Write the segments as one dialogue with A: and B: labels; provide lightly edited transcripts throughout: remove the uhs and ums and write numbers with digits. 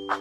A: Hey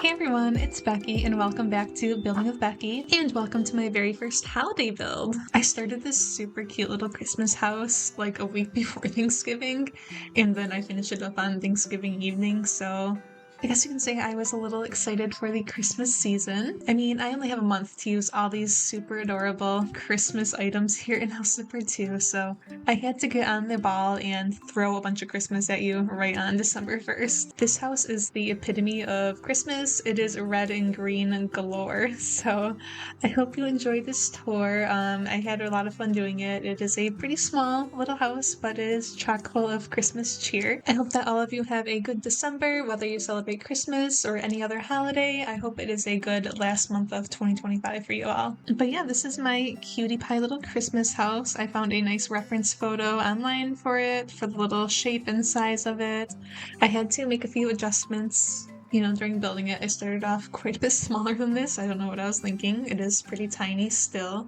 A: everyone, it's Becky and welcome back to Building with Becky and welcome to my very first holiday build. I started this super cute little Christmas house like a week before Thanksgiving and then I finished it up on Thanksgiving evening, so I guess you can say I was a little excited for the Christmas season. I mean, I only have a month to use all these super adorable Christmas items here in House Zipper 2, so I had to get on the ball and throw a bunch of Christmas at you right on December 1st. This house is the epitome of Christmas. It is red and green galore, so I hope you enjoyed this tour. I had a lot of fun doing it. It is a pretty small little house, but it is chock full of Christmas cheer. I hope that all of you have a good December, whether you celebrate Christmas or any other holiday. I hope it is a good last month of 2025 for you all. But yeah, this is my cutie pie little Christmas house. I found a nice reference photo online for it, for the little shape and size of it. I had to make a few adjustments, during building it. I started off quite a bit smaller than this. I don't know what I was thinking. It is pretty tiny still,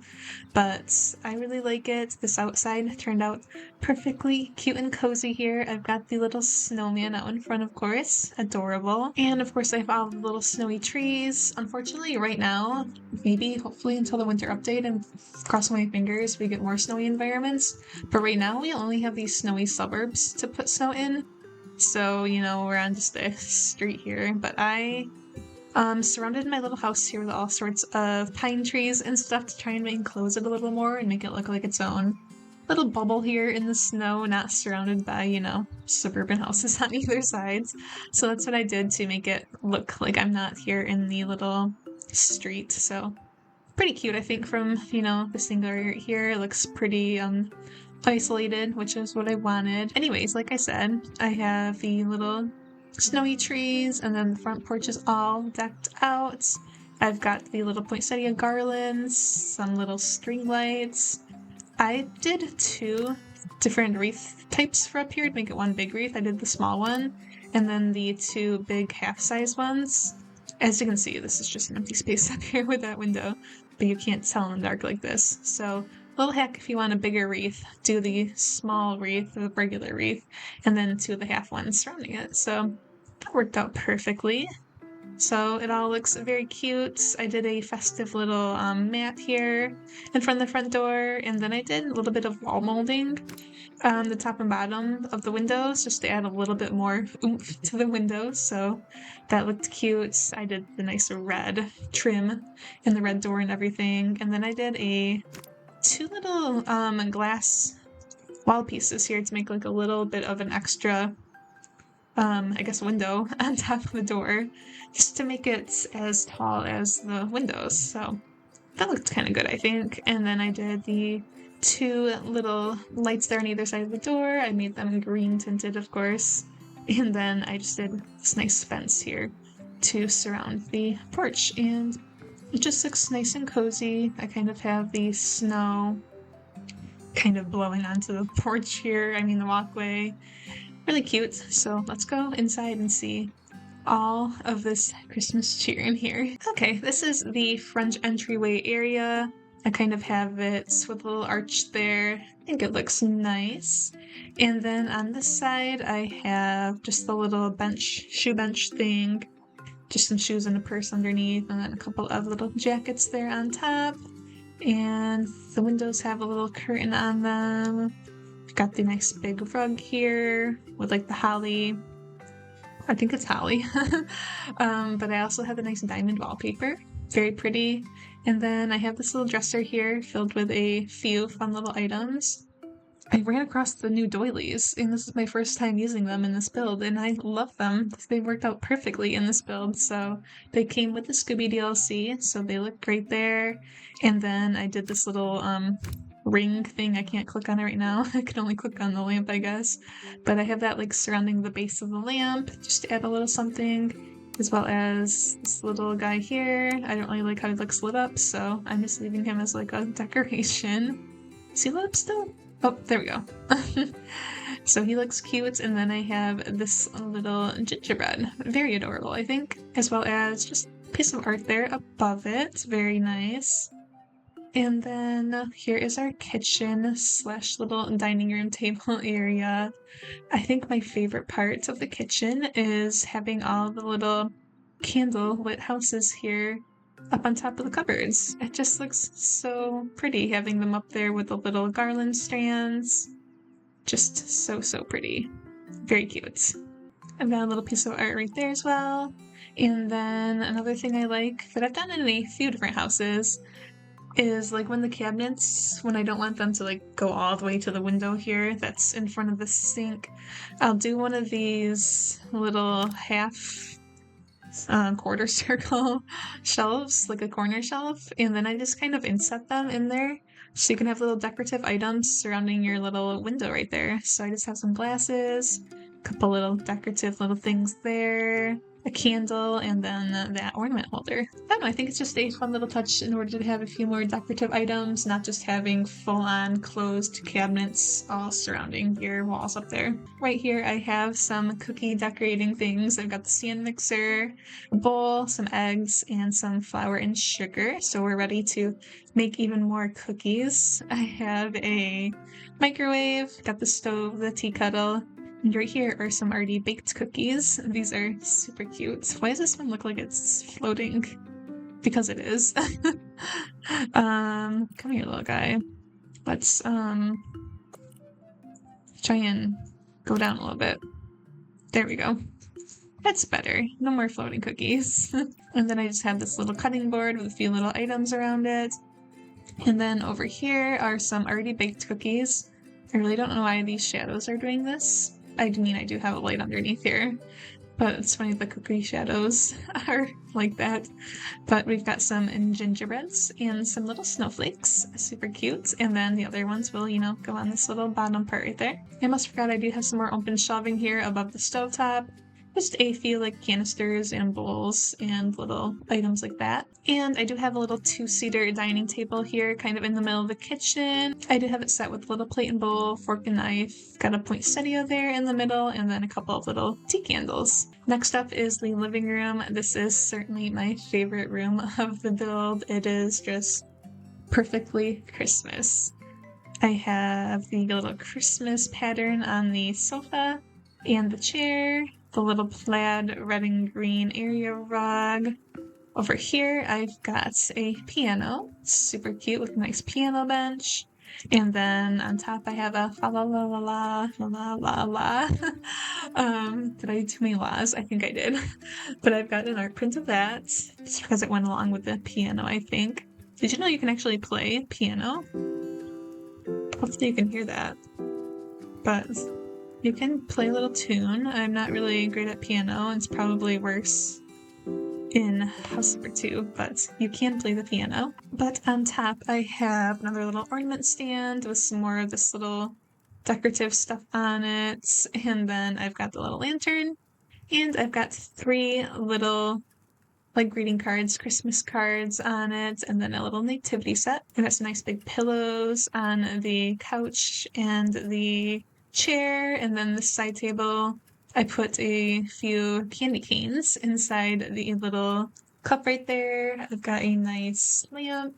A: but I really like it. This outside turned out perfectly cute and cozy here. I've got the little snowman out in front, of course. Adorable. And of course I have all the little snowy trees. Unfortunately, right now, maybe hopefully until the winter update, and crossing my fingers we get more snowy environments. But right now we only have these snowy suburbs to put snow in. So, we're on just a street here, but I surrounded my little house here with all sorts of pine trees and stuff to try and enclose it a little more and make it look like its own little bubble here in the snow, not surrounded by, suburban houses on either sides. So that's what I did to make it look like I'm not here in the little street. So pretty cute, I think, from, this single right here. It looks pretty, isolated, which is what I wanted. Anyways, like I said, I have the little snowy trees, and then the front porch is all decked out. I've got the little poinsettia garlands, some little string lights. I did 2 different wreath types for up here to make it one big wreath. I did the small one, and then the 2 big half-size ones. As you can see, this is just an empty space up here with that window, but you can't tell in the dark like this. So little hack, if you want a bigger wreath, do the small wreath, the regular wreath, and then 2 of the half ones surrounding it. So that worked out perfectly. So it all looks very cute. I did a festive little mat here in front of the front door, and then I did a little bit of wall molding on the top and bottom of the windows just to add a little bit more oomph to the windows. So that looked cute. I did the nice red trim in the red door and everything, and then I did 2 little glass wall pieces here to make like a little bit of an extra I guess window on top of the door, just to make it as tall as the windows. So that looked kind of good, I think. And then I did the 2 little lights there on either side of the door. I made them green tinted, of course. And then I just did this nice fence here to surround the porch, and it just looks nice and cozy. I kind of have the snow kind of blowing onto the porch here. I mean, the walkway. Really cute. So let's go inside and see all of this Christmas cheer in here. Okay, this is the front entryway area. I kind of have it with a little arch there. I think it looks nice. And then on this side, I have just the little bench, shoe bench thing. Just some shoes and a purse underneath, and then a couple of little jackets there on top. And the windows have a little curtain on them. We've got the nice big rug here with like the holly. I think it's holly. But I also have a nice diamond wallpaper. Very pretty. And then I have this little dresser here filled with a few fun little items. I ran across the new doilies, and this is my first time using them in this build, and I love them. They worked out perfectly in this build. So they came with the Scooby DLC, so they look great there. And then I did this little ring thing. I can't click on it right now. I can only click on the lamp, I guess. But I have that like surrounding the base of the lamp just to add a little something, as well as this little guy here. I don't really like how he looks lit up, so I'm just leaving him as like a decoration. Is he lit up still? Oh, there we go. So he looks cute, and then I have this little gingerbread. Very adorable, I think, as well as just piece of art there above it. Very nice. And then here is our kitchen slash little dining room table area. I think my favorite part of the kitchen is having all the little candle lit houses here up on top of the cupboards. It just looks so pretty having them up there with the little garland strands. Just so, so pretty. Very cute. I've got a little piece of art right there as well. And then another thing I like that I've done in a few different houses is like when the cabinets, when I don't want them to like go all the way to the window here that's in front of the sink, I'll do one of these little half quarter circle shelves, like a corner shelf, and then I just kind of inset them in there so you can have little decorative items surrounding your little window right there. So I just have some glasses, a couple little decorative little things there, a candle, and then that ornament holder. I don't know, I think it's just a fun little touch in order to have a few more decorative items, not just having full-on closed cabinets all surrounding your walls up there. Right here I have some cookie decorating things. I've got the stand mixer, a bowl, some eggs, and some flour and sugar. So we're ready to make even more cookies. I have a microwave, got the stove, the tea kettle, and right here are some already baked cookies. These are super cute. Why does this one look like it's floating? Because it is. Come here, little guy. Let's try and go down a little bit. There we go. That's better. No more floating cookies. And then I just have this little cutting board with a few little items around it. And then over here are some already baked cookies. I really don't know why these shadows are doing this. I mean, I do have a light underneath here, but it's funny the cookie shadows are like that. But we've got some gingerbreads and some little snowflakes. Super cute. And then the other ones will, you know, go on this little bottom part right there. I almost forgot I do have some more open shelving here above the stovetop. Just a few like canisters and bowls and little items like that. And I do have a little two-seater dining table here kind of in the middle of the kitchen. I do have it set with a little plate and bowl, fork and knife, got a poinsettia there in the middle, and then a couple of little tea candles. Next up is the living room. This is certainly my favorite room of the build. It is just perfectly Christmas. I have the little Christmas pattern on the sofa and the chair, the little plaid red and green area rug. Over here, I've got a piano, super cute with a nice piano bench. And then on top, I have a fa la la la la la la la. Did I do too many la's? I think I did. But I've got an art print of that, just because it went along with the piano, I think. Did you know you can actually play piano? Hopefully you can hear that. But you can play a little tune. I'm not really great at piano. It's probably worse in house number 2, but you can play the piano. But on top, I have another little ornament stand with some more of this little decorative stuff on it. And then I've got the little lantern. And I've got 3 little like greeting cards, Christmas cards on it, and then a little nativity set. I got some nice big pillows on the couch and the chair, and then the side table. I put a few candy canes inside the little cup right there. I've got a nice lamp,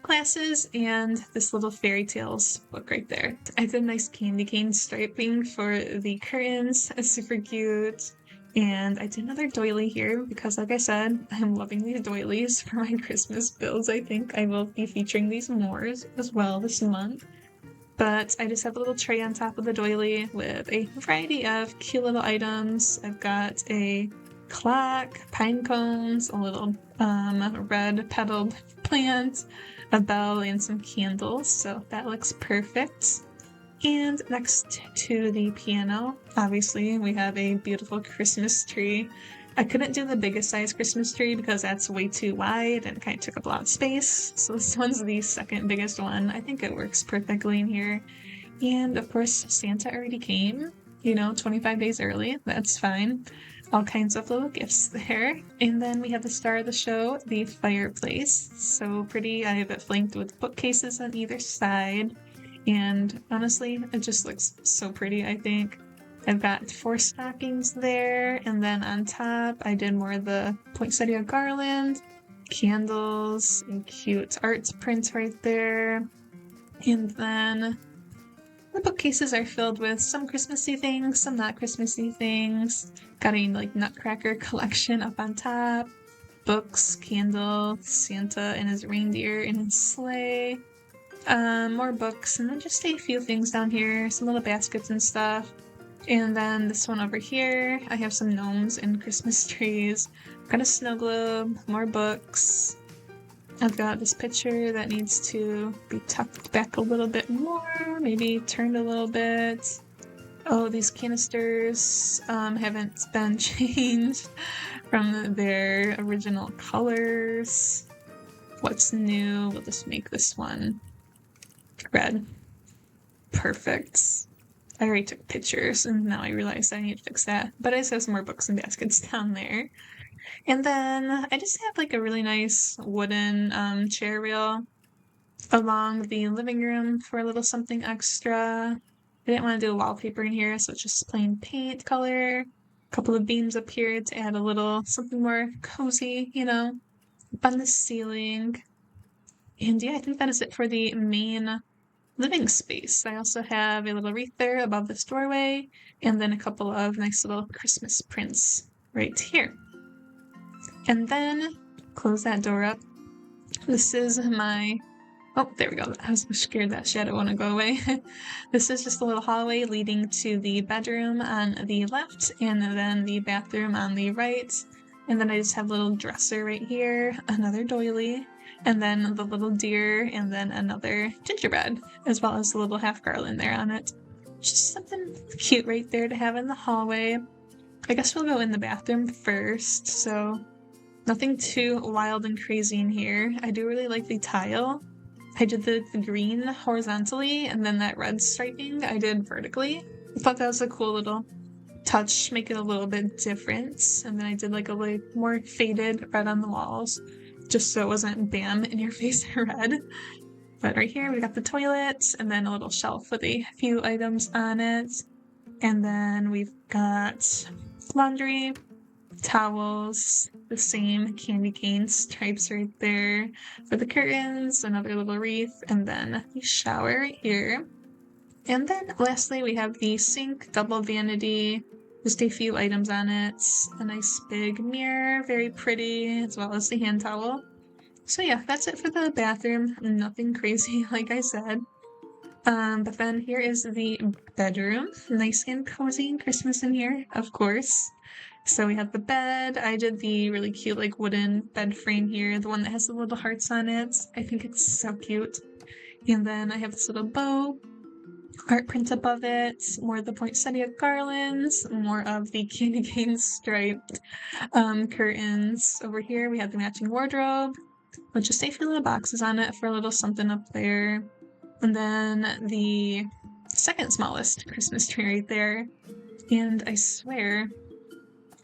A: glasses, and this little fairy tales book right there. I did nice candy cane striping for the curtains. It's super cute. And I did another doily here because, like I said, I'm loving these doilies for my Christmas builds. I think I will be featuring these more as well this month. But I just have a little tray on top of the doily with a variety of cute little items. I've got a clock, pine cones, a little red petaled plant, a bell, and some candles. So that looks perfect. And next to the piano, obviously, we have a beautiful Christmas tree. I couldn't do the biggest size Christmas tree because that's way too wide and kind of took up a lot of space. So this one's the second biggest one. I think it works perfectly in here. And of course, Santa already came, 25 days early. That's fine. All kinds of little gifts there. And then we have the star of the show, the fireplace. So pretty. I have it flanked with bookcases on either side. And honestly, it just looks so pretty, I think. I've got 4 stockings there, and then on top I did more of the poinsettia garland, candles, and cute art prints right there. And then the bookcases are filled with some Christmassy things, some not Christmassy things. Got a like nutcracker collection up on top. Books, candles, Santa and his reindeer in his sleigh. More books, and then just a few things down here, some little baskets and stuff. And then this one over here, I have some gnomes and Christmas trees. Got a snow globe, more books. I've got this picture that needs to be tucked back a little bit more, maybe turned a little bit. Oh, these canisters haven't been changed from their original colors. What's new? We'll just make this one red. Perfect. I already took pictures and now I realize I need to fix that. But I just have some more books and baskets down there. And then I just have like a really nice wooden chair rail along the living room for a little something extra. I didn't want to do a wallpaper in here, so it's just plain paint color. A couple of beams up here to add a little something more cozy, up on the ceiling. And yeah, I think that is it for the main living space. I also have a little wreath there above this doorway, and then a couple of nice little Christmas prints right here. And then close that door up. This is my oh, there we go. I was scared that shadow wouldn't go away. This is just a little hallway leading to the bedroom on the left and then the bathroom on the right. And then I just have a little dresser right here, another doily, and then the little deer, and then another gingerbread, as well as a little half garland there on it. Just something cute right there to have in the hallway. I guess we'll go in the bathroom first, so nothing too wild and crazy in here. I do really like the tile. I did the green horizontally, and then that red striping I did vertically. I thought that was a cool little touch, make it a little bit different. And then I did like a more faded red on the walls, just so it wasn't bam in your face red. But right here we got the toilet, and then a little shelf with a few items on it. And then we've got laundry, towels, the same candy cane stripes right there for the curtains, another little wreath, and then the shower right here. And then lastly, we have the sink, double vanity, just a few items on it, a nice big mirror, very pretty, as well as the hand towel. So yeah, that's it for the bathroom. Nothing crazy, like I said. But then here is the bedroom. Nice and cozy and Christmas in here, of course. So we have the bed. I did the really cute like wooden bed frame here, the one that has the little hearts on it. I think it's so cute. And then I have this little bow, art print above it, more of the poinsettia garlands, more of the candy cane striped curtains. Over here we have the matching wardrobe with just a few little boxes on it for a little something up there. And then the second smallest Christmas tree right there. And I swear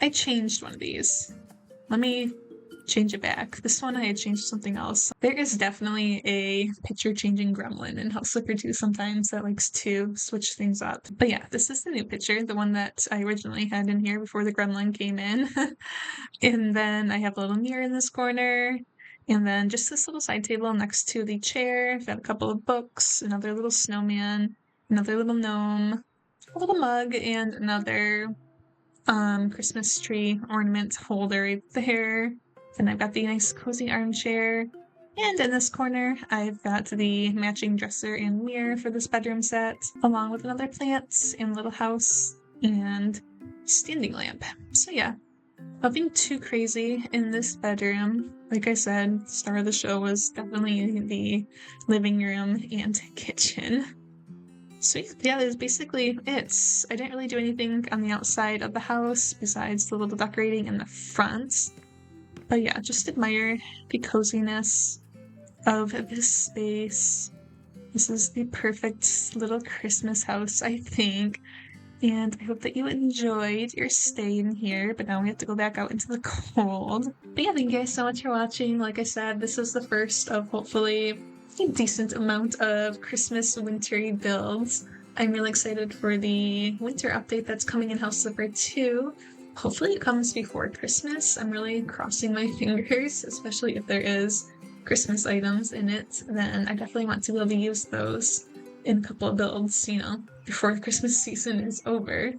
A: I changed one of these. Let me change it back. This one I had changed something else. There is definitely a picture changing gremlin in House Flipper 2 sometimes that likes to switch things up. But yeah, this is the new picture, the one that I originally had in here before the gremlin came in. And then I have a little mirror in this corner. And then just this little side table next to the chair. I've got a couple of books, another little snowman, another little gnome, a little mug, and another Christmas tree ornament holder right there. Then I've got the nice cozy armchair. And in this corner, I've got the matching dresser and mirror for this bedroom set, along with another plant and little house and standing lamp. So yeah, nothing too crazy in this bedroom. Like I said, star of the show was definitely the living room and kitchen. So yeah, that's basically it. I didn't really do anything on the outside of the house besides the little decorating in the front. But yeah, just admire the coziness of this space. This is the perfect little Christmas house, I think. And I hope that you enjoyed your stay in here, but now we have to go back out into the cold. But yeah, thank you guys so much for watching. Like I said, this is the first of hopefully a decent amount of Christmas wintry builds. I'm really excited for the winter update that's coming in House Flipper 2. Hopefully it comes before Christmas. I'm really crossing my fingers, especially if there is Christmas items in it. Then I definitely want to be able to use those in a couple of builds, before the Christmas season is over.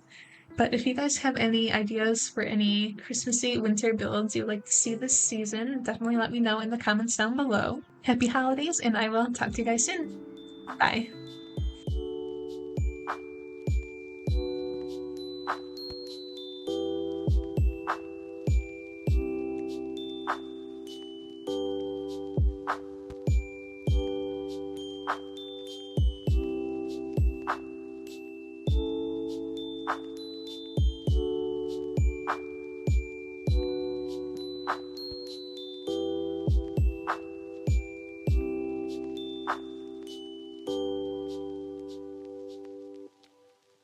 A: But if you guys have any ideas for any Christmassy winter builds you'd like to see this season, definitely let me know in the comments down below. Happy holidays, and I will talk to you guys soon. Bye.